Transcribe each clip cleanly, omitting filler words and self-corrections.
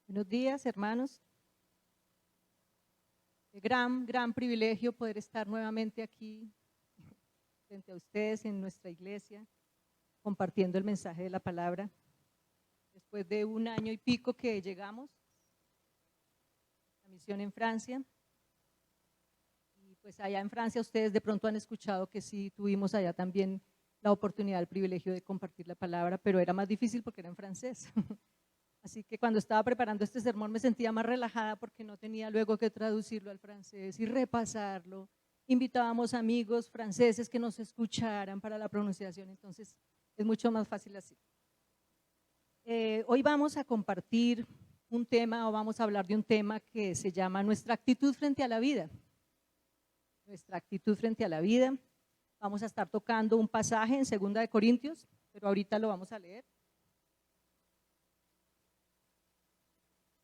Buenos días, hermanos. Gran privilegio poder estar nuevamente aquí frente a ustedes en nuestra iglesia, compartiendo el mensaje de la palabra. Después de 1 año y pico que llegamos a misión en Francia, y pues allá en Francia ustedes de pronto han escuchado que sí tuvimos allá también la oportunidad, el privilegio de compartir la palabra, pero era más difícil porque era en francés. Así que cuando estaba preparando este sermón me sentía más relajada porque no tenía luego que traducirlo al francés y repasarlo. Invitábamos amigos franceses que nos escucharan para la pronunciación, entonces es mucho más fácil así. Hoy vamos a compartir un tema, o vamos a hablar de un tema que se llama nuestra actitud frente a la vida. Nuestra actitud frente a la vida. Vamos a estar tocando un pasaje en 2 de Corintios, pero ahorita lo vamos a leer.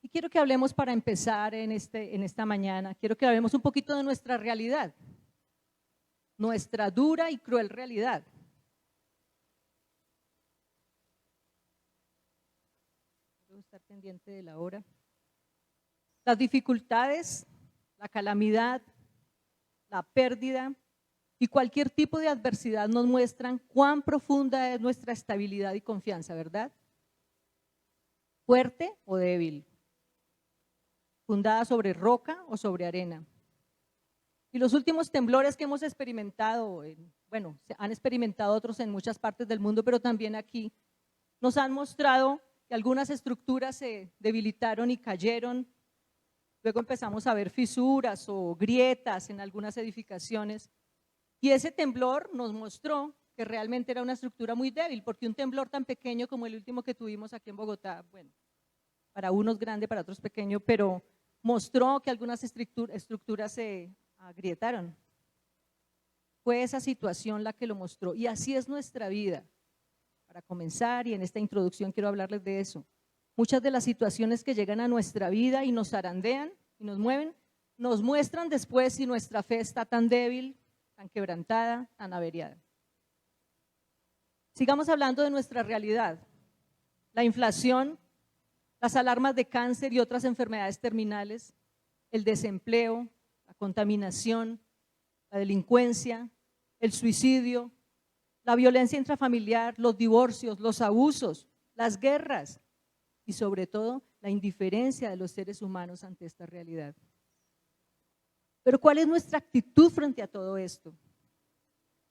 Y quiero que hablemos para empezar en esta mañana, quiero que hablemos un poquito de nuestra realidad, nuestra dura y cruel realidad. Quiero estar pendiente de la hora. Las dificultades, la calamidad, la pérdida y cualquier tipo de adversidad nos muestran cuán profunda es nuestra estabilidad y confianza, ¿verdad? Fuerte o débil, fundada sobre roca o sobre arena. Y los últimos temblores que hemos experimentado, bueno, se han experimentado otros en muchas partes del mundo, pero también aquí, nos han mostrado que algunas estructuras se debilitaron y cayeron. Luego empezamos a ver fisuras o grietas en algunas edificaciones. Y ese temblor nos mostró que realmente era una estructura muy débil, porque un temblor tan pequeño como el último que tuvimos aquí en Bogotá, bueno, para unos grande, para otros pequeño, pero mostró que algunas estructuras se agrietaron. Fue esa situación la que lo mostró, y así es nuestra vida. Para comenzar, y en esta introducción quiero hablarles de eso. Muchas de las situaciones que llegan a nuestra vida y nos zarandean y nos mueven, nos muestran después si nuestra fe está tan débil, tan quebrantada, tan averiada. Sigamos hablando de nuestra realidad. La inflación, las alarmas de cáncer y otras enfermedades terminales, el desempleo, la contaminación, la delincuencia, el suicidio, la violencia intrafamiliar, los divorcios, los abusos, las guerras y sobre todo la indiferencia de los seres humanos ante esta realidad. Pero ¿cuál es nuestra actitud frente a todo esto?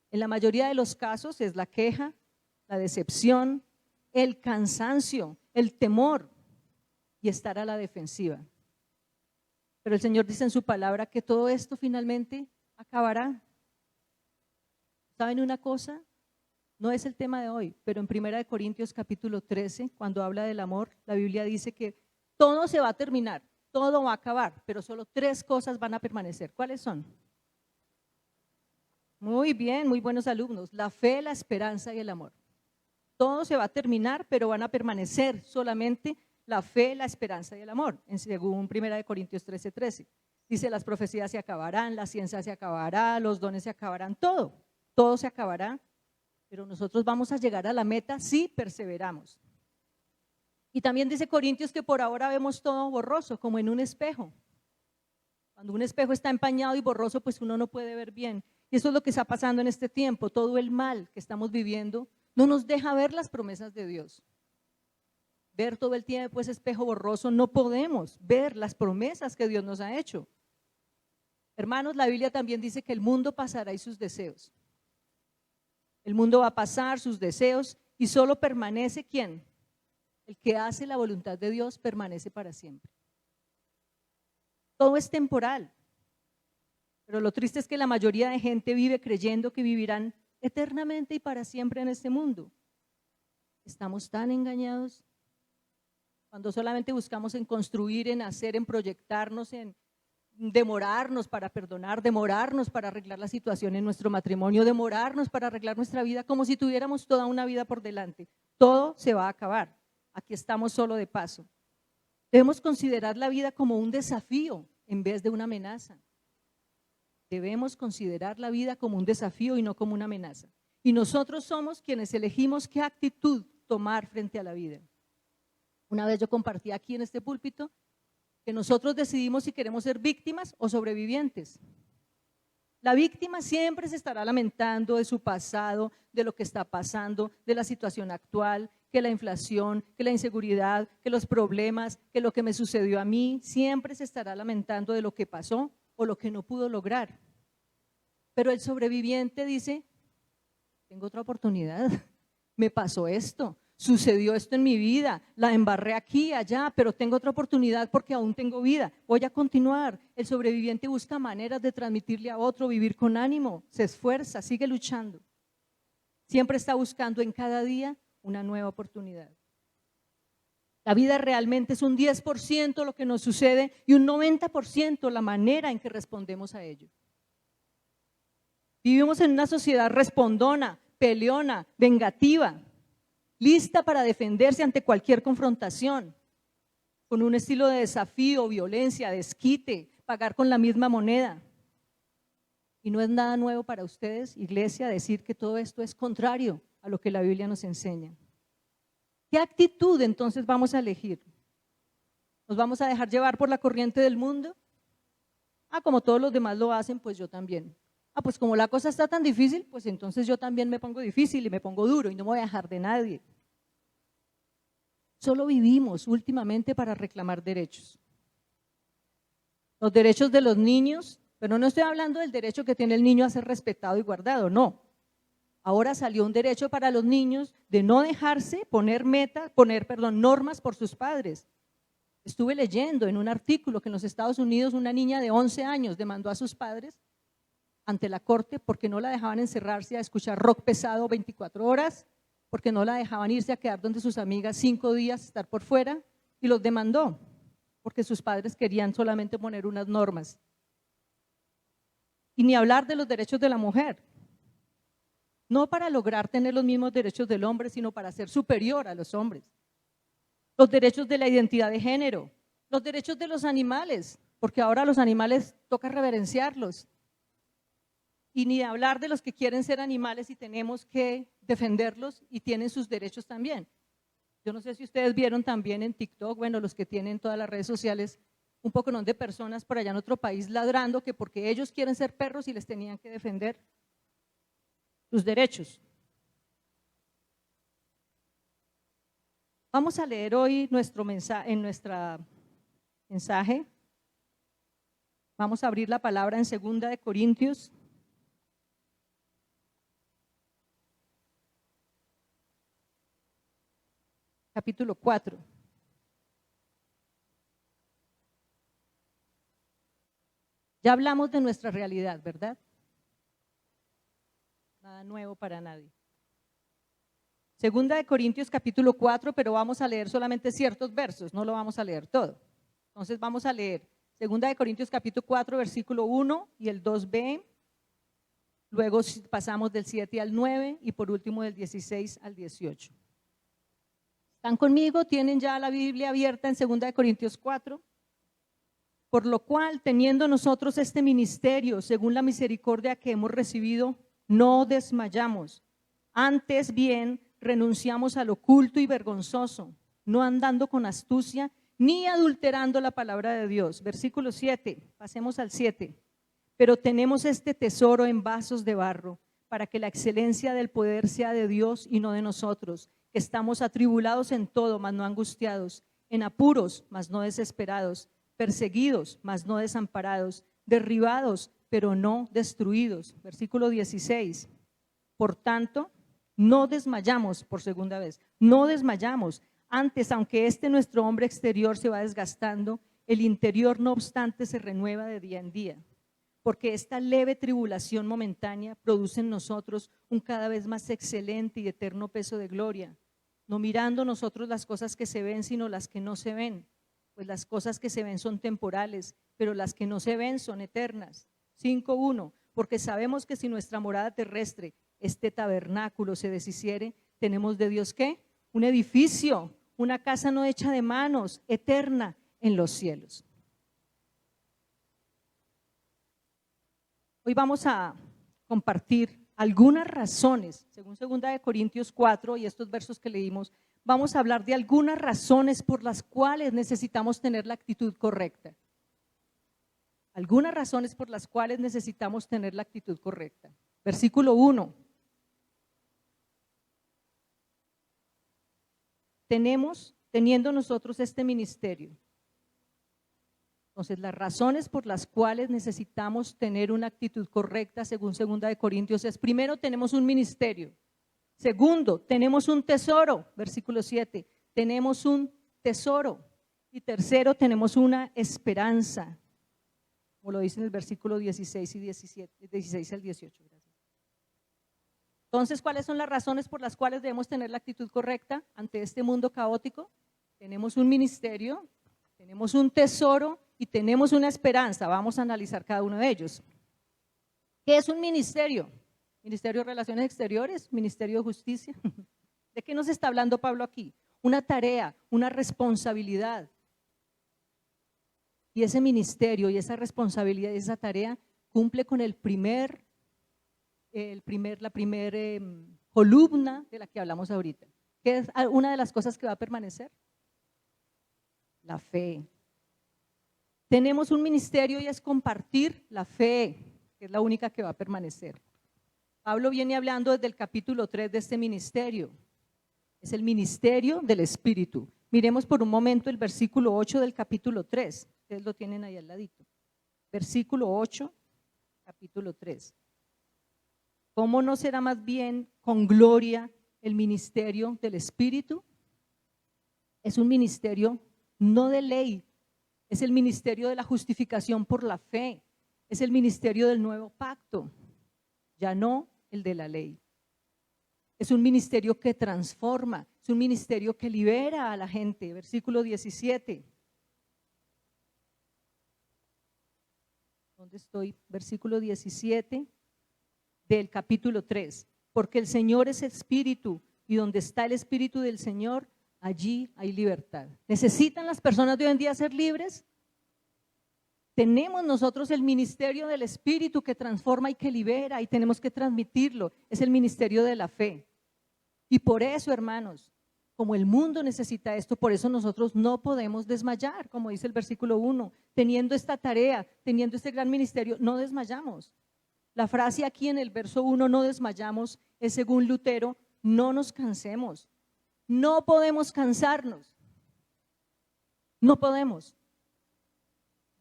En la mayoría de los casos es la queja, la decepción, el cansancio, el temor y estar a la defensiva. Pero el Señor dice en su palabra que todo esto finalmente acabará. ¿Saben una cosa? No es el tema de hoy, pero en 1 Corintios capítulo 13, cuando habla del amor, la Biblia dice que todo se va a terminar, todo va a acabar, pero solo 3 cosas van a permanecer. ¿Cuáles son? Muy bien, muy buenos alumnos. La fe, la esperanza y el amor. Todo se va a terminar, pero van a permanecer solamente la fe, la esperanza y el amor, según 1 Corintios 13:13. Dice, las profecías se acabarán, la ciencia se acabará, los dones se acabarán, todo se acabará, pero nosotros vamos a llegar a la meta si perseveramos. Y también dice Corintios que por ahora vemos todo borroso, como en un espejo. Cuando un espejo está empañado y borroso, pues uno no puede ver bien. Y eso es lo que está pasando en este tiempo. Todo el mal que estamos viviendo no nos deja ver las promesas de Dios. Ver todo el tiempo ese espejo borroso, no podemos ver las promesas que Dios nos ha hecho. Hermanos, la Biblia también dice que el mundo pasará y sus deseos. El mundo va a pasar, sus deseos, y solo permanece ¿quién? El que hace la voluntad de Dios permanece para siempre. Todo es temporal, pero lo triste es que la mayoría de gente vive creyendo que vivirán eternamente y para siempre en este mundo. Estamos tan engañados cuando solamente buscamos en construir, en hacer, en proyectarnos, en demorarnos para perdonar, demorarnos para arreglar la situación en nuestro matrimonio, demorarnos para arreglar nuestra vida, como si tuviéramos toda una vida por delante. Todo se va a acabar. Aquí estamos solo de paso. Debemos considerar la vida como un desafío en vez de una amenaza. Debemos considerar la vida como un desafío y no como una amenaza. Y nosotros somos quienes elegimos qué actitud tomar frente a la vida. Una vez yo compartí aquí en este púlpito que nosotros decidimos si queremos ser víctimas o sobrevivientes. La víctima siempre se estará lamentando de su pasado, de lo que está pasando, de la situación actual, que la inflación, que la inseguridad, que los problemas, que lo que me sucedió a mí, siempre se estará lamentando de lo que pasó o lo que no pudo lograr. Pero el sobreviviente dice, tengo otra oportunidad, me pasó esto, sucedió esto en mi vida, la embarré aquí, allá, pero tengo otra oportunidad porque aún tengo vida, voy a continuar. El sobreviviente busca maneras de transmitirle a otro, vivir con ánimo, se esfuerza, sigue luchando. Siempre está buscando en cada día una nueva oportunidad. La vida realmente es un 10% lo que nos sucede y un 90% la manera en que respondemos a ello. Vivimos en una sociedad respondona, peleona, vengativa, lista para defenderse ante cualquier confrontación, con un estilo de desafío, violencia, desquite, pagar con la misma moneda. Y no es nada nuevo para ustedes, iglesia, decir que todo esto es contrario a lo que la Biblia nos enseña. ¿Qué actitud entonces vamos a elegir? ¿Nos vamos a dejar llevar por la corriente del mundo? Como todos los demás lo hacen, pues yo también. Pues como la cosa está tan difícil, pues entonces yo también me pongo difícil y me pongo duro y no me voy a dejar de nadie. Solo vivimos últimamente para reclamar derechos. Los derechos de los niños, pero no estoy hablando del derecho que tiene el niño a ser respetado y guardado, no. Ahora salió un derecho para los niños de no dejarse poner normas por sus padres. Estuve leyendo en un artículo que en los Estados Unidos una niña de 11 años demandó a sus padres ante la corte porque no la dejaban encerrarse a escuchar rock pesado 24 horas, porque no la dejaban irse a quedar donde sus amigas 5 días, estar por fuera, y los demandó porque sus padres querían solamente poner unas normas. Y ni hablar de los derechos de la mujer, no para lograr tener los mismos derechos del hombre, sino para ser superior a los hombres. Los derechos de la identidad de género, los derechos de los animales, porque ahora los animales toca reverenciarlos. Y ni hablar de los que quieren ser animales y tenemos que defenderlos y tienen sus derechos también. Yo no sé si ustedes vieron también en TikTok, bueno, los que tienen todas las redes sociales, un poco de personas por allá en otro país ladrando que porque ellos quieren ser perros y les tenían que defender sus derechos. Vamos a leer hoy nuestro mensaje, en nuestro mensaje. Vamos a abrir la palabra en 2 Corintios. Capítulo 4. Ya hablamos de nuestra realidad, ¿verdad? Nada nuevo para nadie. 2 Corintios capítulo 4, pero vamos a leer solamente ciertos versos, no lo vamos a leer todo. Entonces vamos a leer 2 Corintios capítulo 4, versículo 1 y el 2b, luego pasamos del 7 al 9 y por último del 16 al 18. ¿Están conmigo? ¿Tienen ya la Biblia abierta en 2 Corintios 4? Por lo cual, teniendo nosotros este ministerio, según la misericordia que hemos recibido, no desmayamos. Antes bien, renunciamos al oculto y vergonzoso, no andando con astucia, ni adulterando la palabra de Dios. Versículo 7, pasemos al 7. Pero tenemos este tesoro en vasos de barro, para que la excelencia del poder sea de Dios y no de nosotros, que estamos atribulados en todo, mas no angustiados, en apuros, mas no desesperados, perseguidos, mas no desamparados, derribados, pero no destruidos. Versículo 16. Por tanto, no desmayamos, por segunda vez, no desmayamos. Antes, aunque nuestro hombre exterior se va desgastando, el interior no obstante se renueva de día en día. Porque esta leve tribulación momentánea produce en nosotros un cada vez más excelente y eterno peso de gloria, no mirando nosotros las cosas que se ven, sino las que no se ven, pues las cosas que se ven son temporales, pero las que no se ven son eternas. 5:1, porque sabemos que si nuestra morada terrestre, este tabernáculo, se deshiciere, tenemos de Dios ¿qué? Un edificio, una casa no hecha de manos, eterna en los cielos. Hoy vamos a compartir algunas razones, según 2 Corintios 4 y estos versos que leímos, vamos a hablar de algunas razones por las cuales necesitamos tener la actitud correcta. Algunas razones por las cuales necesitamos tener la actitud correcta. Versículo 1. Teniendo nosotros este ministerio. Entonces, las razones por las cuales necesitamos tener una actitud correcta, según 2 Corintios, es: primero, tenemos un ministerio. Segundo, tenemos un tesoro, versículo 7, tenemos un tesoro. Y tercero, tenemos una esperanza, como lo dice en el versículo 16 y 17, 16 al 18. Gracias. Entonces, ¿cuáles son las razones por las cuales debemos tener la actitud correcta ante este mundo caótico? Tenemos un ministerio, tenemos un tesoro y tenemos una esperanza. Vamos a analizar cada uno de ellos. ¿Qué es un ministerio? Ministerio de Relaciones Exteriores, Ministerio de Justicia. ¿De qué nos está hablando Pablo aquí? Una tarea, una responsabilidad. Y ese ministerio y esa responsabilidad y esa tarea cumple con la primera columna de la que hablamos ahorita. ¿Qué es una de las cosas que va a permanecer? La fe. Tenemos un ministerio y es compartir la fe, que es la única que va a permanecer. Pablo viene hablando desde el capítulo 3 de este ministerio. Es el ministerio del Espíritu. Miremos por un momento el versículo 8 del capítulo 3. Ustedes lo tienen ahí al ladito. Versículo 8, capítulo 3. ¿Cómo no será más bien con gloria el ministerio del Espíritu? Es un ministerio no de ley, es el ministerio de la justificación por la fe, es el ministerio del nuevo pacto, ya no el de la ley. Es un ministerio que transforma, es un ministerio que libera a la gente. Versículo 17. ¿Dónde estoy? Versículo 17 del capítulo 3. Porque el Señor es espíritu y donde está el espíritu del Señor, allí hay libertad. ¿Necesitan las personas de hoy en día ser libres? Tenemos nosotros el ministerio del Espíritu que transforma y que libera y tenemos que transmitirlo. Es el ministerio de la fe. Y por eso, hermanos, como el mundo necesita esto, por eso nosotros no podemos desmayar, como dice el versículo 1. Teniendo esta tarea, teniendo este gran ministerio, no desmayamos. La frase aquí en el verso 1, no desmayamos, es según Lutero, no nos cansemos. No podemos cansarnos. No podemos.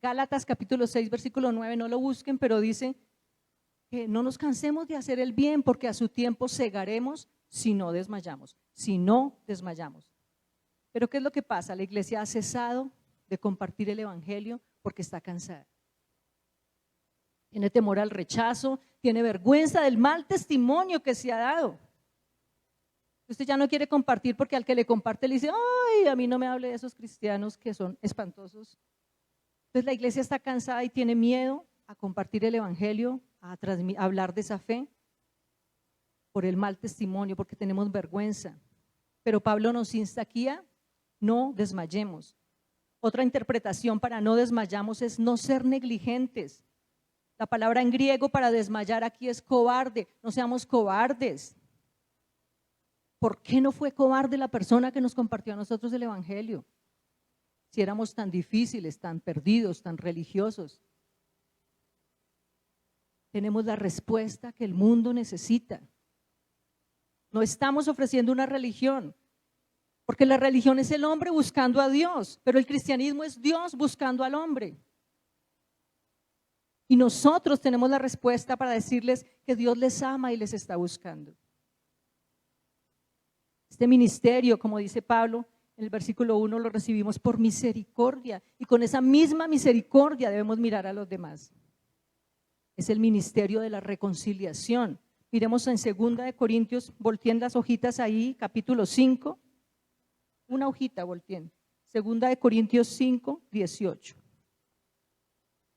Gálatas capítulo 6, versículo 9, no lo busquen, pero dice que no nos cansemos de hacer el bien porque a su tiempo segaremos si no desmayamos, si no desmayamos. Pero ¿qué es lo que pasa? La iglesia ha cesado de compartir el evangelio porque está cansada. Tiene temor al rechazo, tiene vergüenza del mal testimonio que se ha dado. Usted ya no quiere compartir porque al que le comparte le dice, ay, a mí no me hable de esos cristianos que son espantosos. Entonces la iglesia está cansada y tiene miedo a compartir el evangelio, a hablar de esa fe por el mal testimonio, porque tenemos vergüenza. Pero Pablo nos insta aquí a no desmayemos. Otra interpretación para no desmayamos es no ser negligentes. La palabra en griego para desmayar aquí es cobarde. No seamos cobardes. ¿Por qué no fue cobarde la persona que nos compartió a nosotros el evangelio? Si éramos tan difíciles, tan perdidos, tan religiosos. Tenemos la respuesta que el mundo necesita. No estamos ofreciendo una religión, porque la religión es el hombre buscando a Dios, pero el cristianismo es Dios buscando al hombre. Y nosotros tenemos la respuesta para decirles que Dios les ama y les está buscando. Este ministerio, como dice Pablo, en el versículo 1 lo recibimos por misericordia y con esa misma misericordia debemos mirar a los demás. Es el ministerio de la reconciliación. Miremos en 2 Corintios, volteen las hojitas ahí, capítulo 5. Una hojita volteen. 2 Corintios 5, 18.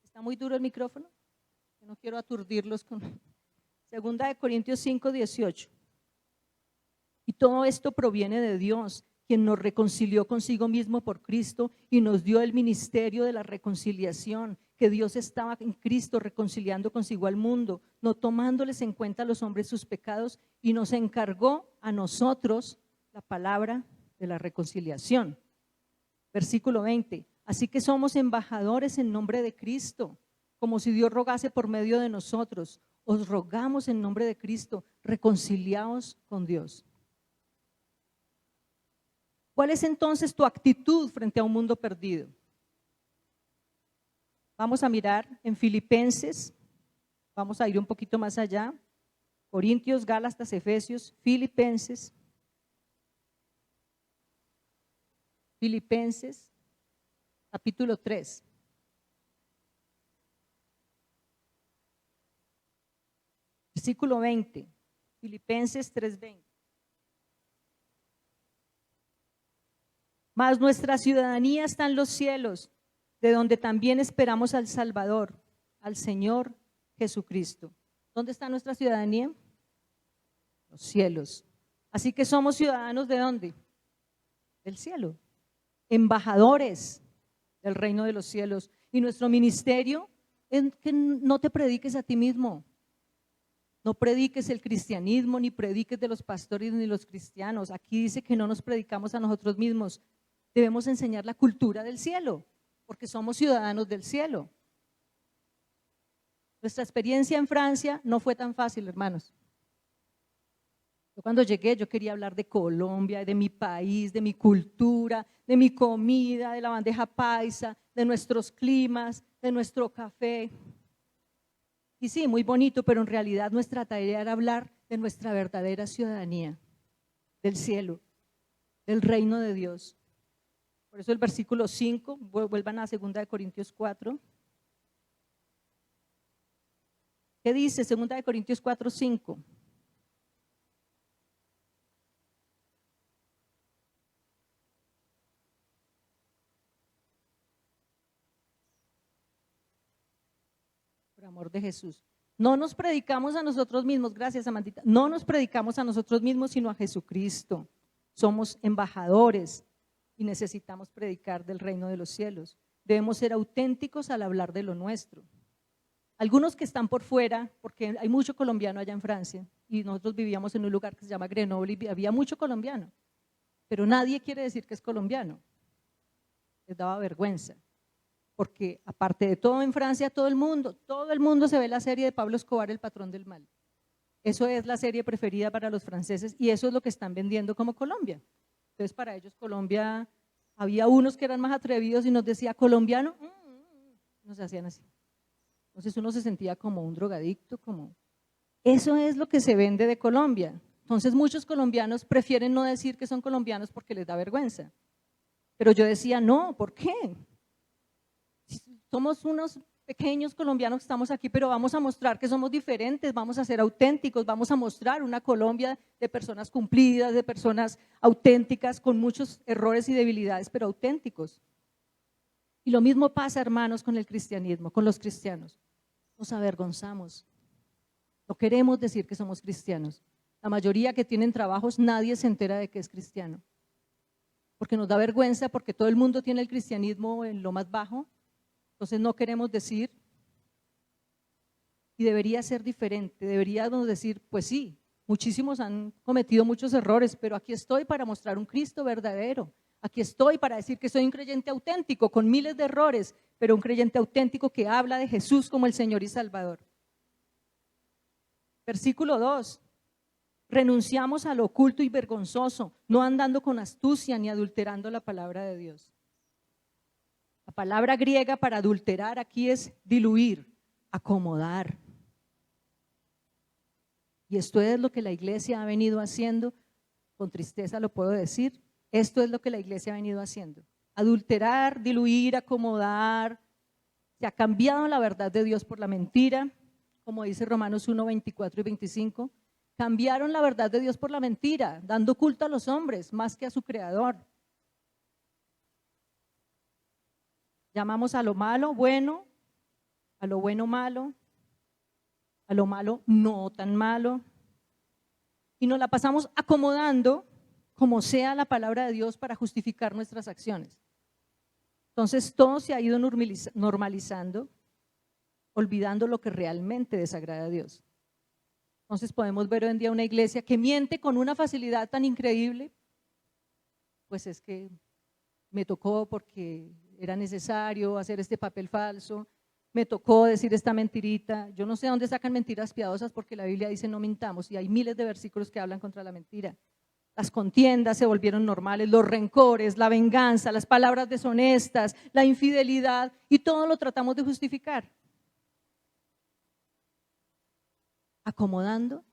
¿Está muy duro el micrófono? Yo no quiero aturdirlos con… 2 Corintios 5, 18. Y todo esto proviene de Dios, quien nos reconcilió consigo mismo por Cristo y nos dio el ministerio de la reconciliación, que Dios estaba en Cristo reconciliando consigo al mundo, no tomándoles en cuenta a los hombres sus pecados, y nos encargó a nosotros la palabra de la reconciliación. Versículo 20, así que somos embajadores en nombre de Cristo, como si Dios rogase por medio de nosotros. Os rogamos en nombre de Cristo, reconciliaos con Dios. ¿Cuál es entonces tu actitud frente a un mundo perdido? Vamos a mirar en Filipenses, vamos a ir un poquito más allá, Corintios, Gálatas, Efesios, Filipenses, capítulo 3. Versículo 20, Filipenses 3:20. Mas nuestra ciudadanía está en los cielos, de donde también esperamos al Salvador, al Señor Jesucristo. ¿Dónde está nuestra ciudadanía? Los cielos. Así que somos ciudadanos ¿de dónde? Del cielo. Embajadores del reino de los cielos. Y nuestro ministerio es que no te prediques a ti mismo. No prediques el cristianismo, ni prediques de los pastores ni de los cristianos. Aquí dice que no nos predicamos a nosotros mismos. Debemos enseñar la cultura del cielo, porque somos ciudadanos del cielo. Nuestra experiencia en Francia no fue tan fácil, hermanos. Yo cuando llegué, yo quería hablar de Colombia, de mi país, de mi cultura, de mi comida, de la bandeja paisa, de nuestros climas, de nuestro café. Y sí, muy bonito, pero en realidad nuestra tarea era hablar de nuestra verdadera ciudadanía, del cielo, del reino de Dios. Por eso el versículo 5, vuelvan a 2 Corintios 4. ¿Qué dice 2 Corintios 4, 5? Por amor de Jesús. No nos predicamos a nosotros mismos, gracias Amandita, no nos predicamos a nosotros mismos, sino a Jesucristo. Somos embajadores y necesitamos predicar del reino de los cielos. Debemos ser auténticos al hablar de lo nuestro. Algunos que están por fuera, porque hay mucho colombiano allá en Francia, y nosotros vivíamos en un lugar que se llama Grenoble y había mucho colombiano, pero nadie quiere decir que es colombiano. Les daba vergüenza, porque aparte de todo en Francia, todo el mundo se ve la serie de Pablo Escobar, El patrón del mal. Eso es la serie preferida para los franceses y eso es lo que están vendiendo como Colombia. Entonces para ellos Colombia, había unos que eran más atrevidos y nos decía colombiano, nos hacían así. Entonces uno se sentía como un drogadicto, como… Eso es lo que se vende de Colombia. Entonces muchos colombianos prefieren no decir que son colombianos porque les da vergüenza. Pero yo decía, no, ¿por qué? Somos unos pequeños colombianos que estamos aquí, pero vamos a mostrar que somos diferentes, vamos a ser auténticos, vamos a mostrar una Colombia de personas cumplidas, de personas auténticas, con muchos errores y debilidades, pero auténticos. Y lo mismo pasa, hermanos, con el cristianismo, con los cristianos. Nos avergonzamos. No queremos decir que somos cristianos. La mayoría que tienen trabajos, nadie se entera de que es cristiano. Porque nos da vergüenza, porque todo el mundo tiene el cristianismo en lo más bajo. Entonces no queremos decir, y debería ser diferente, deberíamos decir, pues sí, muchísimos han cometido muchos errores, pero aquí estoy para mostrar un Cristo verdadero, aquí estoy para decir que soy un creyente auténtico, con miles de errores, pero un creyente auténtico que habla de Jesús como el Señor y Salvador. Versículo 2, renunciamos a lo oculto y vergonzoso, no andando con astucia ni adulterando la palabra de Dios. La palabra griega para adulterar aquí es diluir, acomodar. Y esto es lo que la iglesia ha venido haciendo, con tristeza lo puedo decir, esto es lo que la iglesia ha venido haciendo. Adulterar, diluir, acomodar, se ha cambiado la verdad de Dios por la mentira, como dice Romanos 1, 24 y 25, cambiaron la verdad de Dios por la mentira, dando culto a los hombres más que a su creador. Llamamos a lo malo bueno, a lo bueno malo, a lo malo no tan malo, y nos la pasamos acomodando como sea la palabra de Dios para justificar nuestras acciones. Entonces todo se ha ido normalizando, olvidando lo que realmente desagrada a Dios. Entonces podemos ver hoy en día una iglesia que miente con una facilidad tan increíble. Pues es que me tocó porque era necesario hacer este papel falso, me tocó decir esta mentirita. Yo no sé dónde sacan mentiras piadosas porque la Biblia dice no mintamos y hay miles de versículos que hablan contra la mentira. Las contiendas se volvieron normales, los rencores, la venganza, las palabras deshonestas, la infidelidad y todo lo tratamos de justificar. Acomodando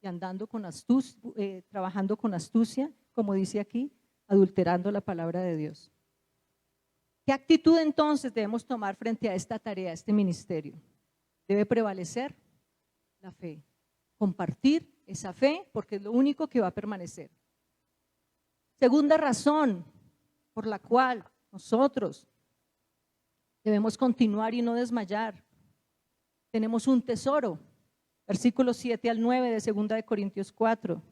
y andando con astucia, trabajando con astucia, como dice aquí, adulterando la palabra de Dios. ¿Qué actitud entonces debemos tomar frente a esta tarea, a este ministerio? Debe prevalecer la fe, compartir esa fe porque es lo único que va a permanecer. Segunda razón por la cual nosotros debemos continuar y no desmayar. Tenemos un tesoro, versículos 7 al 9 de 2 de Corintios 4.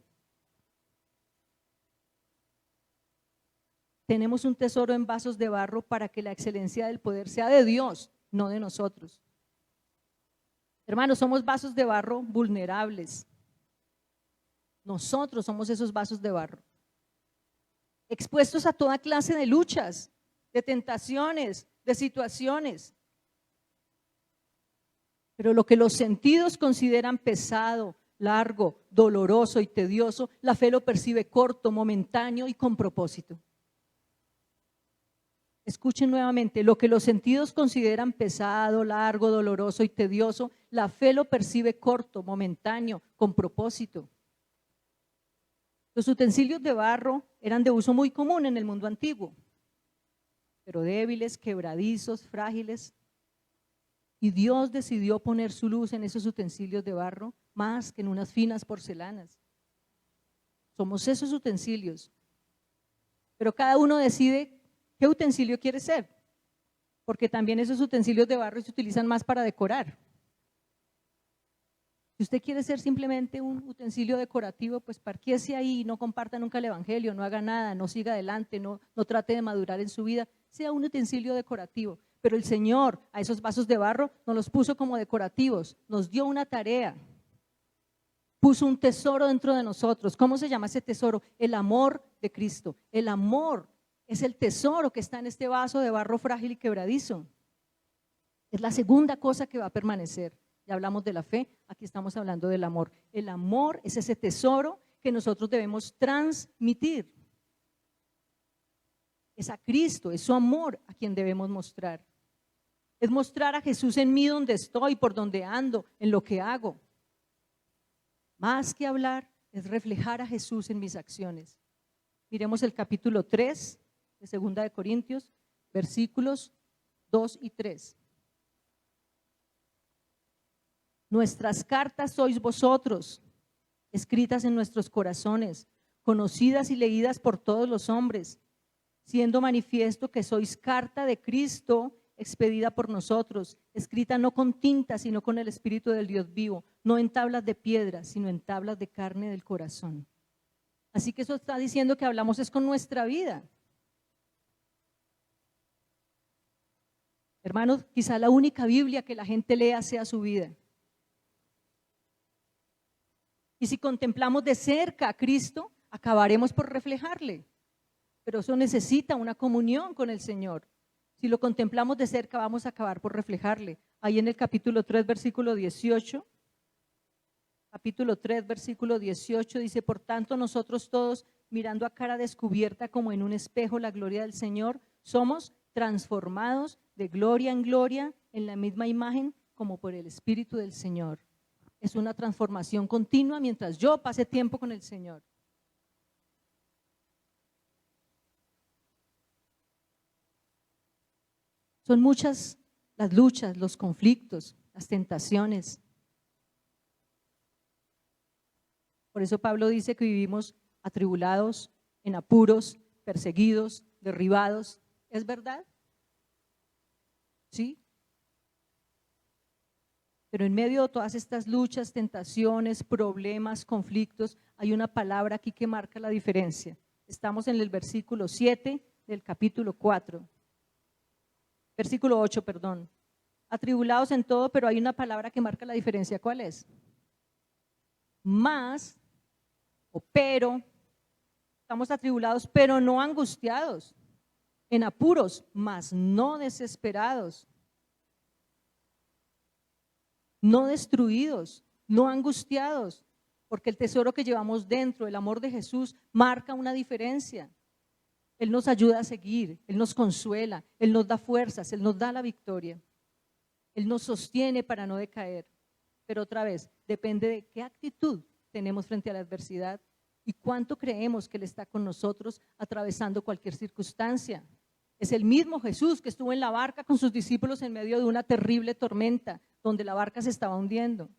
Tenemos un tesoro en vasos de barro para que la excelencia del poder sea de Dios, no de nosotros. Hermanos, somos vasos de barro vulnerables. Nosotros somos esos vasos de barro, expuestos a toda clase de luchas, de tentaciones, de situaciones. Pero lo que los sentidos consideran pesado, largo, doloroso y tedioso, la fe lo percibe corto, momentáneo y con propósito. Escuchen nuevamente, lo que los sentidos consideran pesado, largo, doloroso y tedioso, la fe lo percibe corto, momentáneo, con propósito. Los utensilios de barro eran de uso muy común en el mundo antiguo, pero débiles, quebradizos, frágiles. Y Dios decidió poner su luz en esos utensilios de barro más que en unas finas porcelanas. Somos esos utensilios, pero cada uno decide qué utensilio quiere ser, porque también esos utensilios de barro se utilizan más para decorar. Si usted quiere ser simplemente un utensilio decorativo, pues parquéese ahí, no comparta nunca el evangelio, no haga nada, no siga adelante, no trate de madurar en su vida, sea un utensilio decorativo. Pero el Señor a esos vasos de barro nos los puso como decorativos, nos dio una tarea, puso un tesoro dentro de nosotros. ¿Cómo se llama ese tesoro? El amor de Cristo. El amor es el tesoro que está en este vaso de barro frágil y quebradizo. Es la segunda cosa que va a permanecer. Ya hablamos de la fe, aquí estamos hablando del amor. El amor es ese tesoro que nosotros debemos transmitir. Es a Cristo, es su amor a quien debemos mostrar. Es mostrar a Jesús en mí donde estoy, por donde ando, en lo que hago. Más que hablar, es reflejar a Jesús en mis acciones. Miremos el capítulo 3 de 2 de Corintios, versículos 2 y 3. Nuestras cartas sois vosotros, escritas en nuestros corazones, conocidas y leídas por todos los hombres, siendo manifiesto que sois carta de Cristo, expedida por nosotros, escrita no con tinta, sino con el Espíritu del Dios vivo, no en tablas de piedra, sino en tablas de carne del corazón. Así que eso está diciendo que hablamos es con nuestra vida. Hermanos, quizá la única Biblia que la gente lea sea su vida. Y si contemplamos de cerca a Cristo, acabaremos por reflejarle. Pero eso necesita una comunión con el Señor. Si lo contemplamos de cerca, vamos a acabar por reflejarle. Ahí en el capítulo 3, versículo 18. Capítulo 3, versículo 18 dice: por tanto nosotros todos, mirando a cara descubierta como en un espejo la gloria del Señor, somos transformados de gloria en gloria en la misma imagen como por el Espíritu del Señor. Es una transformación continua mientras yo pase tiempo con el Señor. Son muchas las luchas, los conflictos, las tentaciones. Por eso Pablo dice que vivimos atribulados, en apuros, perseguidos, derribados. ¿Es verdad? ¿Sí? Pero en medio de todas estas luchas, tentaciones, problemas, conflictos, hay una palabra aquí que marca la diferencia. Estamos en el versículo 7 del capítulo 4. Versículo 8, perdón. Atribulados en todo, pero hay una palabra que marca la diferencia. ¿Cuál es? Más o pero. Estamos atribulados, pero no angustiados. En apuros, mas no desesperados. No destruidos, no angustiados, porque el tesoro que llevamos dentro, el amor de Jesús, marca una diferencia. Él nos ayuda a seguir, Él nos consuela, Él nos da fuerzas, Él nos da la victoria. Él nos sostiene para no decaer. Pero otra vez, depende de qué actitud tenemos frente a la adversidad y cuánto creemos que Él está con nosotros atravesando cualquier circunstancia. Es el mismo Jesús que estuvo en la barca con sus discípulos en medio de una terrible tormenta, donde la barca se estaba hundiendo.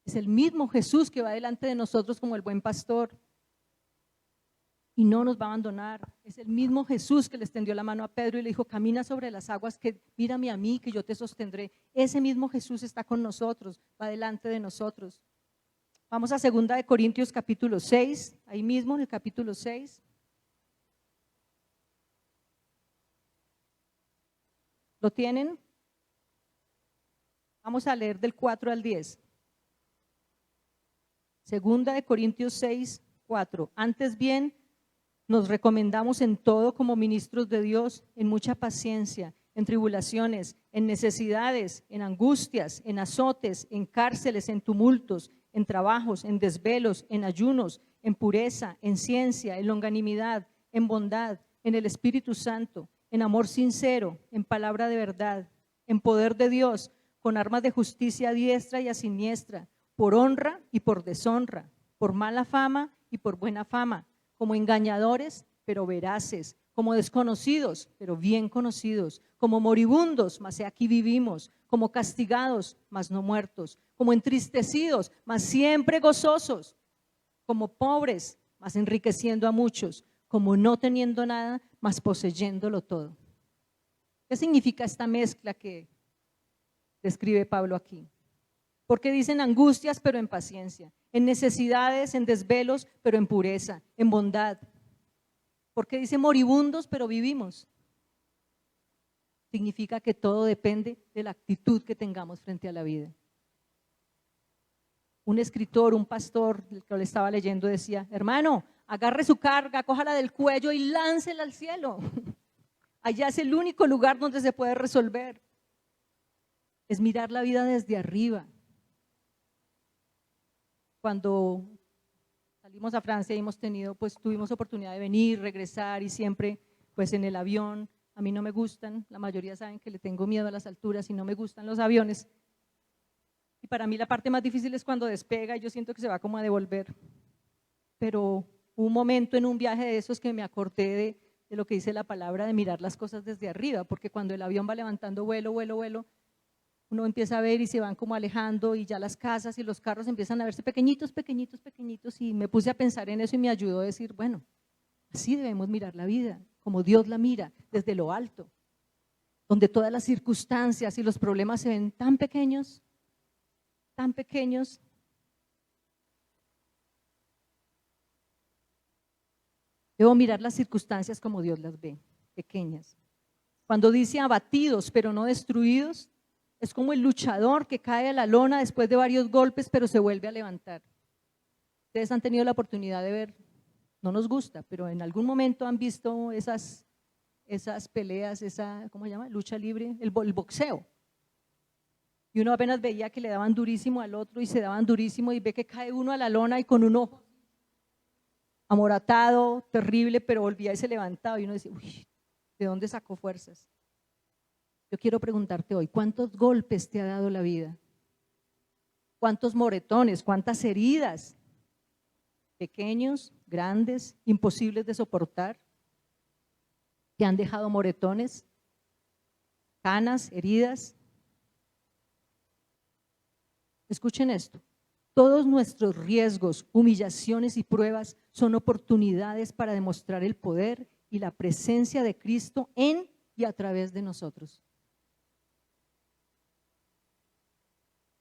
Es el mismo Jesús que va delante de nosotros como el buen pastor y no nos va a abandonar. Es el mismo Jesús que le extendió la mano a Pedro y le dijo, camina sobre las aguas, que mírame a mí, que yo te sostendré. Ese mismo Jesús está con nosotros, va delante de nosotros. Vamos a 2 de Corintios capítulo 6, ahí mismo en el capítulo 6. ¿Lo tienen? Vamos a leer del 4 al 10. 2 de Corintios 6, 4. Antes bien, nos recomendamos en todo como ministros de Dios, en mucha paciencia, en tribulaciones, en necesidades, en angustias, en azotes, en cárceles, en tumultos, en trabajos, en desvelos, en ayunos, en pureza, en ciencia, en longanimidad, en bondad, en el Espíritu Santo, en amor sincero, en palabra de verdad, en poder de Dios, con armas de justicia a diestra y a siniestra, por honra y por deshonra, por mala fama y por buena fama, como engañadores, pero veraces, como desconocidos, pero bien conocidos, como moribundos, mas he aquí vivimos, como castigados, mas no muertos, como entristecidos, mas siempre gozosos, como pobres, mas enriqueciendo a muchos, como no teniendo nada, mas poseyéndolo todo. ¿Qué significa esta mezcla que describe Pablo aquí? Porque dicen angustias, pero en paciencia, en necesidades, en desvelos, pero en pureza, en bondad. Porque dice moribundos, pero vivimos. Significa que todo depende de la actitud que tengamos frente a la vida. Un escritor, un pastor, el que le estaba leyendo decía, hermano, agarre su carga, cójala del cuello y láncela al cielo. Allá es el único lugar donde se puede resolver. Es mirar la vida desde arriba. Cuando salimos a Francia y tuvimos oportunidad de venir, regresar y siempre pues en el avión, a mí no me gustan, la mayoría saben que le tengo miedo a las alturas y no me gustan los aviones. Y para mí la parte más difícil es cuando despega y yo siento que se va como a devolver. Pero hubo un momento en un viaje de esos que me acordé de lo que dice la palabra de mirar las cosas desde arriba, porque cuando el avión va levantando vuelo, uno empieza a ver y se van como alejando y ya las casas y los carros empiezan a verse pequeñitos, pequeñitos, pequeñitos, y me puse a pensar en eso y me ayudó a decir, bueno, así debemos mirar la vida, como Dios la mira, desde lo alto, donde todas las circunstancias y los problemas se ven tan pequeños, tan pequeños. Debo mirar las circunstancias como Dios las ve, pequeñas. Cuando dice abatidos pero no destruidos, es como el luchador que cae a la lona después de varios golpes, pero se vuelve a levantar. Ustedes han tenido la oportunidad de ver, no nos gusta, pero en algún momento han visto esas peleas, ¿cómo se llama? Lucha libre, el boxeo. Y uno apenas veía que le daban durísimo al otro y se daban durísimo y ve que cae uno a la lona y con un ojo amoratado, terrible, pero volvía y se levantaba y uno decía, uy, ¿de dónde sacó fuerzas? Yo quiero preguntarte hoy, ¿cuántos golpes te ha dado la vida? ¿Cuántos moretones? ¿Cuántas heridas? Pequeños, grandes, imposibles de soportar. ¿Te han dejado moretones? ¿Canas, heridas? Escuchen esto. Todos nuestros riesgos, humillaciones y pruebas son oportunidades para demostrar el poder y la presencia de Cristo en y a través de nosotros.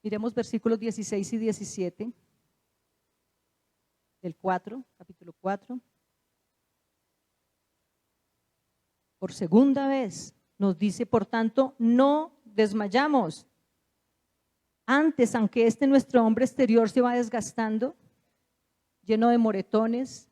Miremos versículos 16 y 17 del 4, capítulo 4. Por segunda vez nos dice, por tanto, no desmayamos. Antes, aunque nuestro hombre exterior se va desgastando, lleno de moretones,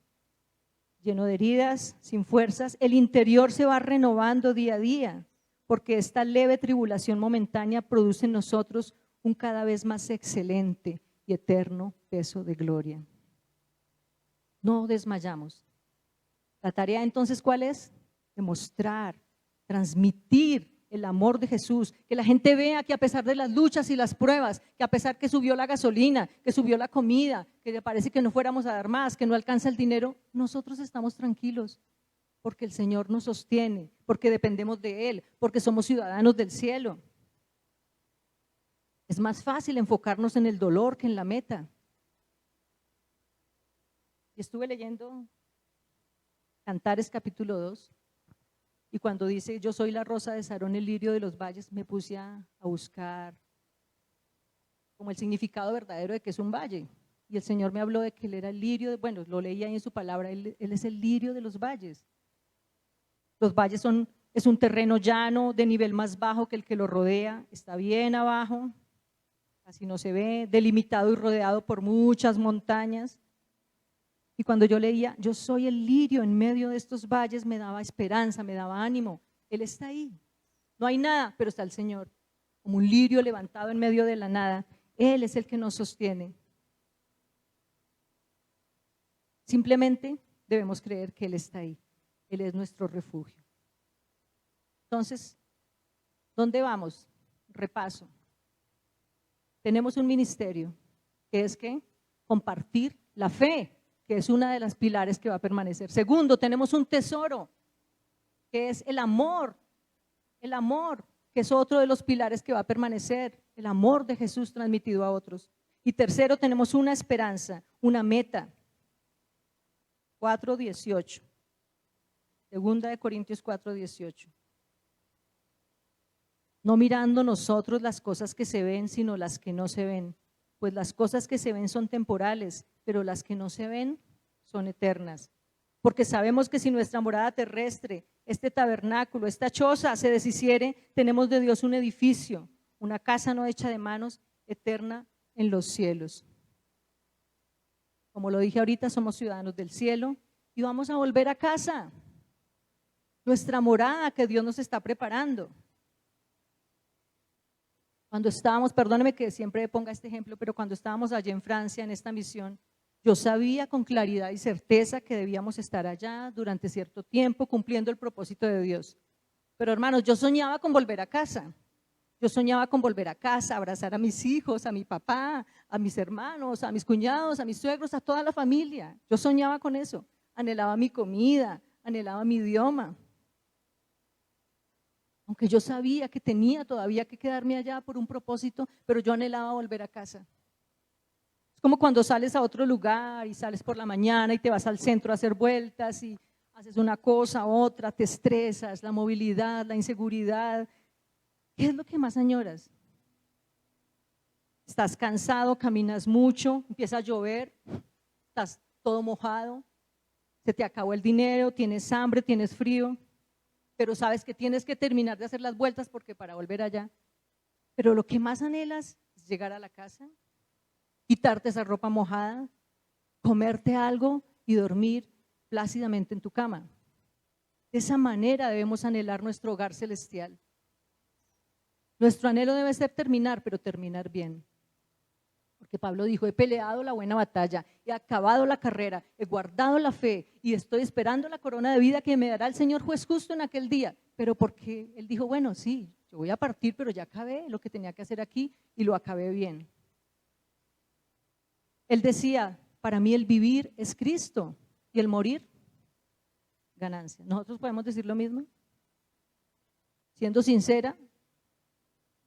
lleno de heridas, sin fuerzas, el interior se va renovando día a día, porque esta leve tribulación momentánea produce en nosotros un cada vez más excelente y eterno peso de gloria. No desmayamos. La tarea entonces, ¿cuál es? Demostrar, transmitir el amor de Jesús, que la gente vea que a pesar de las luchas y las pruebas, que a pesar que subió la gasolina, que subió la comida, que le parece que no fuéramos a dar más, que no alcanza el dinero, nosotros estamos tranquilos, porque el Señor nos sostiene, porque dependemos de Él, porque somos ciudadanos del cielo. Es más fácil enfocarnos en el dolor que en la meta. Y estuve leyendo Cantares capítulo 2, y cuando dice, yo soy la rosa de Sarón, el lirio de los valles, me puse a buscar como el significado verdadero de que es un valle. Y el Señor me habló de que Él era el lirio, bueno, lo leí ahí en su palabra, él es el lirio de los valles. Los valles es un terreno llano, de nivel más bajo que el que lo rodea, está bien abajo, casi no se ve, delimitado y rodeado por muchas montañas. Y cuando yo leía, yo soy el lirio en medio de estos valles, me daba esperanza, me daba ánimo. Él está ahí. No hay nada, pero está el Señor. Como un lirio levantado en medio de la nada. Él es el que nos sostiene. Simplemente debemos creer que Él está ahí. Él es nuestro refugio. Entonces, ¿dónde vamos? Repaso. Tenemos un ministerio que es ¿qué? Compartir la fe, que es una de las pilares que va a permanecer. Segundo, tenemos un tesoro, que es el amor, que es otro de los pilares que va a permanecer, el amor de Jesús transmitido a otros. Y tercero, tenemos una esperanza, una meta. 4:18, segunda de Corintios 4:18. No mirando nosotros las cosas que se ven, sino las que no se ven. Pues las cosas que se ven son temporales, pero las que no se ven son eternas. Porque sabemos que si nuestra morada terrestre, este tabernáculo, esta choza se deshiciere, tenemos de Dios un edificio, una casa no hecha de manos, eterna en los cielos. Como lo dije ahorita, somos ciudadanos del cielo y vamos a volver a casa. Nuestra morada que Dios nos está preparando. Cuando estábamos, perdóneme que siempre ponga este ejemplo, pero cuando estábamos allá en Francia en esta misión, yo sabía con claridad y certeza que debíamos estar allá durante cierto tiempo cumpliendo el propósito de Dios. Pero hermanos, yo soñaba con volver a casa. Yo soñaba con volver a casa, abrazar a mis hijos, a mi papá, a mis hermanos, a mis cuñados, a mis suegros, a toda la familia. Yo soñaba con eso. Anhelaba mi comida, anhelaba mi idioma. Aunque yo sabía que tenía todavía que quedarme allá por un propósito, pero yo anhelaba volver a casa. Es como cuando sales a otro lugar y sales por la mañana y te vas al centro a hacer vueltas y haces una cosa, otra, te estresas, la movilidad, la inseguridad. ¿Qué es lo que más añoras? Estás cansado, caminas mucho, empieza a llover, estás todo mojado, se te acabó el dinero, tienes hambre, tienes frío. Pero sabes que tienes que terminar de hacer las vueltas porque para volver allá. Pero lo que más anhelas es llegar a la casa, quitarte esa ropa mojada, comerte algo y dormir plácidamente en tu cama. De esa manera debemos anhelar nuestro hogar celestial. Nuestro anhelo debe ser terminar, pero terminar bien. Porque Pablo dijo, he peleado la buena batalla, he acabado la carrera, he guardado la fe y estoy esperando la corona de vida que me dará el Señor juez justo en aquel día. Pero porque él dijo, bueno, sí, yo voy a partir, pero ya acabé lo que tenía que hacer aquí y lo acabé bien. Él decía, para mí el vivir es Cristo y el morir, ganancia. ¿Nosotros podemos decir lo mismo? Siendo sincera,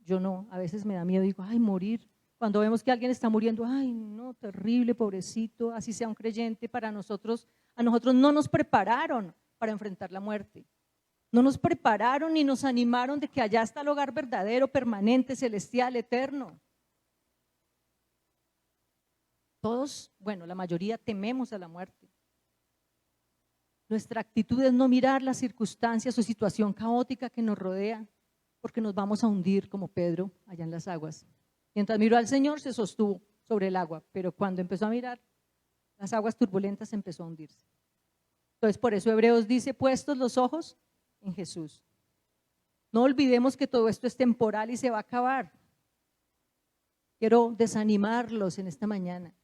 yo no, a veces me da miedo, digo, ay, morir. Cuando vemos que alguien está muriendo, ay, no, terrible, pobrecito, así sea un creyente, a nosotros no nos prepararon para enfrentar la muerte. No nos prepararon ni nos animaron de que allá está el hogar verdadero, permanente, celestial, eterno. Todos, bueno, la mayoría tememos a la muerte. Nuestra actitud es no mirar las circunstancias o situación caótica que nos rodea, porque nos vamos a hundir como Pedro allá en las aguas. Mientras miró al Señor se sostuvo sobre el agua, pero cuando empezó a mirar las aguas turbulentas empezó a hundirse. Entonces por eso Hebreos dice, puestos los ojos en Jesús. No olvidemos que todo esto es temporal y se va a acabar. Quiero desanimarlos en esta mañana.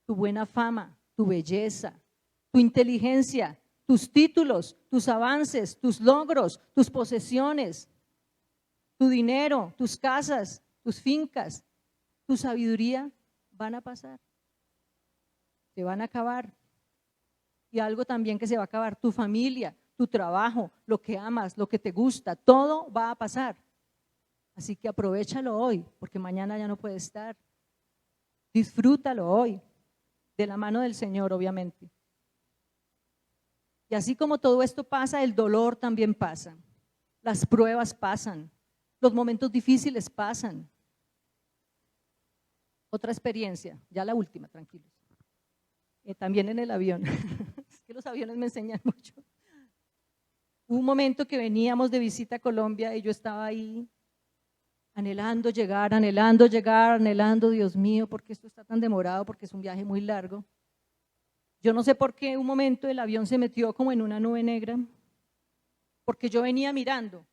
Tu buena fama, tu belleza, tu inteligencia, tus títulos, tus avances, tus logros, tus posesiones, tu dinero, tus casas, tus fincas, tu sabiduría van a pasar. Se van a acabar. Y algo también que se va a acabar, tu familia, tu trabajo, lo que amas, lo que te gusta, todo va a pasar. Así que aprovéchalo hoy, porque mañana ya no puede estar. Disfrútalo hoy, de la mano del Señor, obviamente. Y así como todo esto pasa, el dolor también pasa. Las pruebas pasan, los momentos difíciles pasan. Otra experiencia, ya la última, tranquilos. También en el avión. Es que los aviones me enseñan mucho. Hubo un momento que veníamos de visita a Colombia y yo estaba ahí anhelando llegar, anhelando, Dios mío, ¿por qué esto está tan demorado? Porque es un viaje muy largo. Yo no sé por qué un momento el avión se metió como en una nube negra, porque yo venía mirando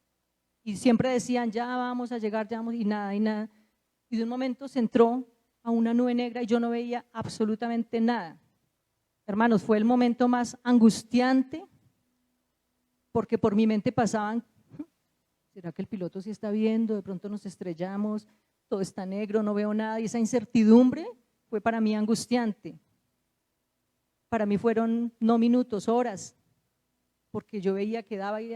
y siempre decían, ya vamos a llegar, ya vamos, y nada, y nada. Y de un momento se entró a una nube negra y yo no veía absolutamente nada. Hermanos, fue el momento más angustiante porque por mi mente pasaban, ¿será que el piloto sí está viendo? De pronto nos estrellamos, todo está negro, no veo nada, y esa incertidumbre fue para mí angustiante. Para mí fueron no minutos, horas, porque yo veía que daba y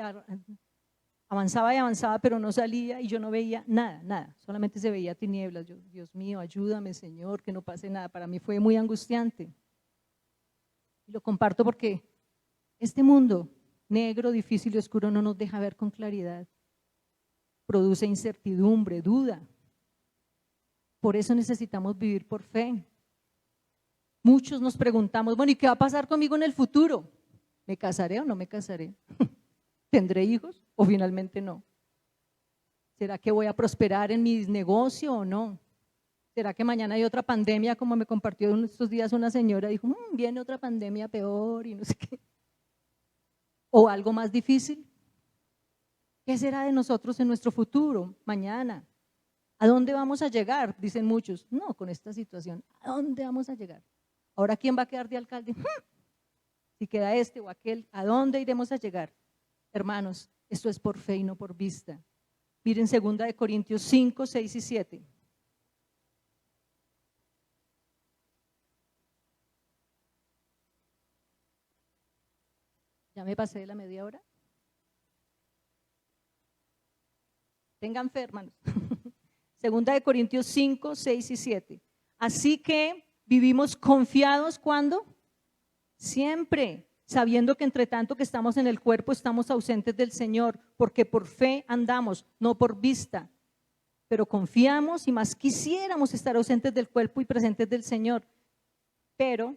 avanzaba, pero no salía y yo no veía nada, solamente se veía tinieblas. Yo, Dios mío, ayúdame, Señor, que no pase nada. Para mí fue muy angustiante. Y lo comparto porque este mundo negro, difícil y oscuro no nos deja ver con claridad. Produce incertidumbre, duda. Por eso necesitamos vivir por fe. Muchos nos preguntamos, bueno, ¿y qué va a pasar conmigo en el futuro? ¿Me casaré o no me casaré? ¿Tendré hijos o finalmente no? ¿Será que voy a prosperar en mi negocio o no? ¿Será que mañana hay otra pandemia, como me compartió estos días una señora? Dijo, viene otra pandemia peor y no sé qué. ¿O algo más difícil? ¿Qué será de nosotros en nuestro futuro, mañana? ¿A dónde vamos a llegar? Dicen muchos. No, con esta situación, ¿a dónde vamos a llegar? Ahora, ¿quién va a quedar de alcalde? Si queda este o aquel, ¿a dónde iremos a llegar? Hermanos, esto es por fe y no por vista. Miren 2 Corintios 5, 6 y 7. ¿Ya me pasé de la media hora? Tengan fe, hermanos. 2 Corintios 5, 6 y 7. Así que vivimos confiados, ¿cuándo? Siempre, sabiendo que entre tanto que estamos en el cuerpo estamos ausentes del Señor, porque por fe andamos, no por vista. Pero confiamos y más quisiéramos estar ausentes del cuerpo y presentes del Señor. Pero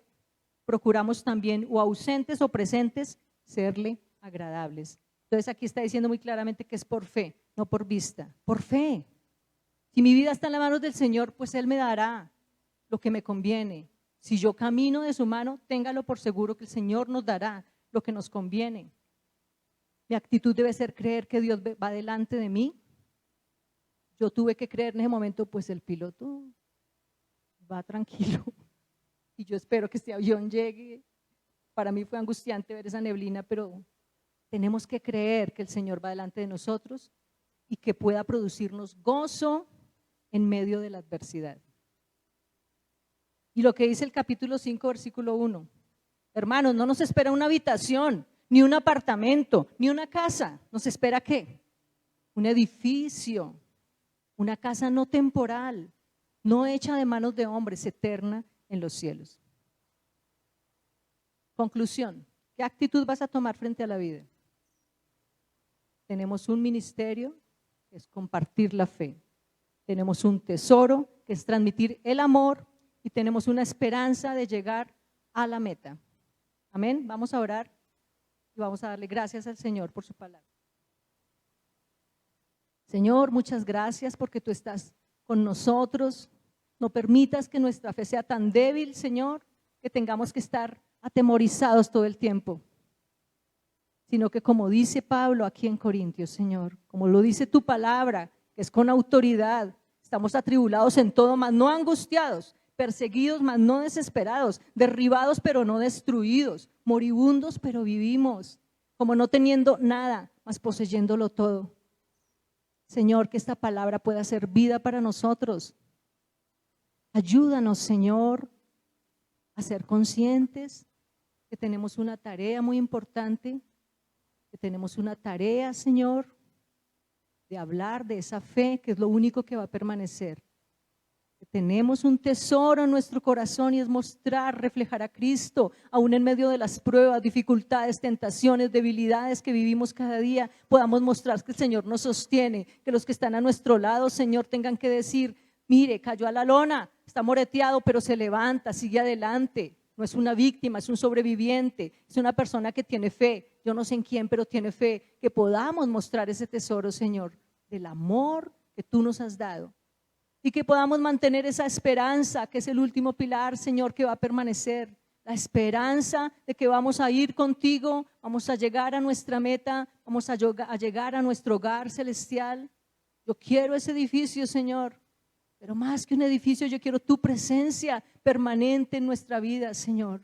procuramos también, o ausentes o presentes, serle agradables. Entonces aquí está diciendo muy claramente que es por fe, no por vista, por fe. Si mi vida está en las manos del Señor, pues Él me dará lo que me conviene. Si yo camino de su mano, téngalo por seguro que el Señor nos dará lo que nos conviene. Mi actitud debe ser creer que Dios va delante de mí. Yo tuve que creer en ese momento, pues el piloto va tranquilo y yo espero que este avión llegue. Para mí fue angustiante ver esa neblina, pero tenemos que creer que el Señor va delante de nosotros y que pueda producirnos gozo en medio de la adversidad. Y lo que dice el capítulo 5, versículo 1. Hermanos, no nos espera una habitación, ni un apartamento, ni una casa. ¿Nos espera qué? Un edificio, una casa no temporal, no hecha de manos de hombres, eterna en los cielos. Conclusión, ¿qué actitud vas a tomar frente a la vida? Tenemos un ministerio que es compartir la fe. Tenemos un tesoro que es transmitir el amor y tenemos una esperanza de llegar a la meta. Amén. Vamos a orar y vamos a darle gracias al Señor por su palabra. Señor, muchas gracias porque tú estás con nosotros. No permitas que nuestra fe sea tan débil, Señor, que tengamos que estar atemorizados todo el tiempo, sino que como dice Pablo aquí en Corintios, Señor, como lo dice tu palabra, que es con autoridad, estamos atribulados en todo, mas no angustiados, perseguidos, mas no desesperados, derribados, pero no destruidos, moribundos, pero vivimos, como no teniendo nada, mas poseyéndolo todo. Señor, que esta palabra pueda ser vida para nosotros. Ayúdanos, Señor, a ser conscientes que tenemos una tarea muy importante, que tenemos una tarea, Señor, de hablar de esa fe que es lo único que va a permanecer. Que tenemos un tesoro en nuestro corazón y es mostrar, reflejar a Cristo, aún en medio de las pruebas, dificultades, tentaciones, debilidades que vivimos cada día, podamos mostrar que el Señor nos sostiene, que los que están a nuestro lado, Señor, tengan que decir, mire, cayó a la lona, está moreteado, pero se levanta, sigue adelante. No es una víctima, es un sobreviviente, es una persona que tiene fe. Yo no sé en quién, pero tiene fe. Que podamos mostrar ese tesoro, Señor, del amor que tú nos has dado. Y que podamos mantener esa esperanza, que es el último pilar, Señor, que va a permanecer. La esperanza de que vamos a ir contigo, vamos a llegar a nuestra meta, vamos a llegar a nuestro hogar celestial. Yo quiero ese edificio, Señor. Pero más que un edificio, yo quiero tu presencia permanente en nuestra vida, Señor.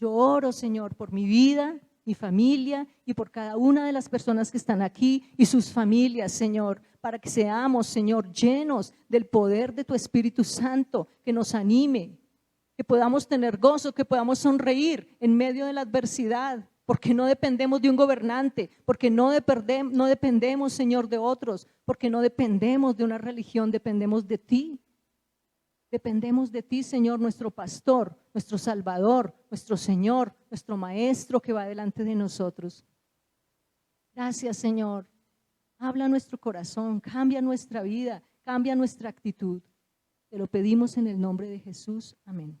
Yo oro, Señor, por mi vida, mi familia y por cada una de las personas que están aquí y sus familias, Señor, para que seamos, Señor, llenos del poder de tu Espíritu Santo, que nos anime, que podamos tener gozo, que podamos sonreír en medio de la adversidad, porque no dependemos de un gobernante, porque no dependemos, Señor, de otros, porque no dependemos de una religión, dependemos de ti. Dependemos de ti, Señor, nuestro pastor, nuestro Salvador, nuestro Señor, nuestro Maestro que va delante de nosotros. Gracias, Señor. Habla a nuestro corazón, cambia nuestra vida, cambia nuestra actitud. Te lo pedimos en el nombre de Jesús. Amén.